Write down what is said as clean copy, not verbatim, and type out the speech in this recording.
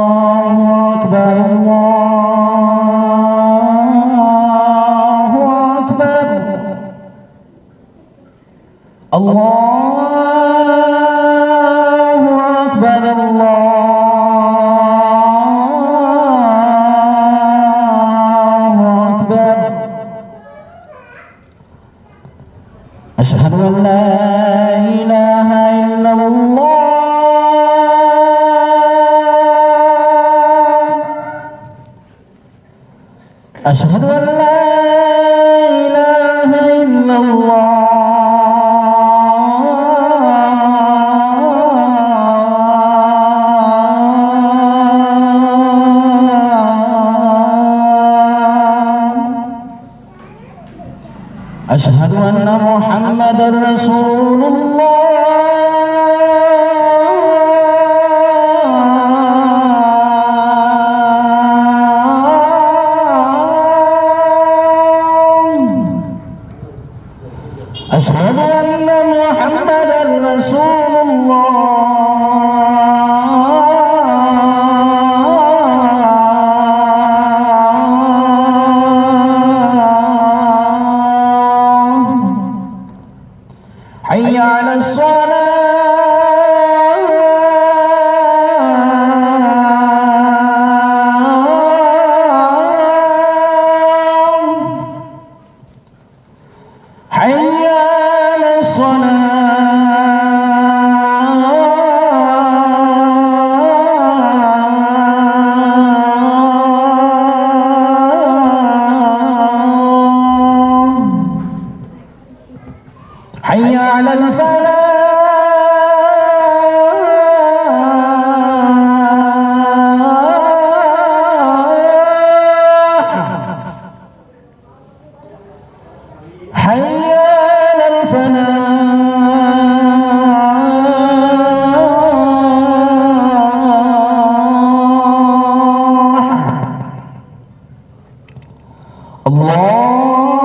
الله أكبر الله أكبر الله أكبر الله أكبر أشهد أن لا إله إلا الله أشهد أن لا إله إلا الله أشهد أن محمدا رسول الله أشهد أن محمدا رسول الله حي على الصلاة حي على الصلاة حي على الفلاح حي على الفلاح الله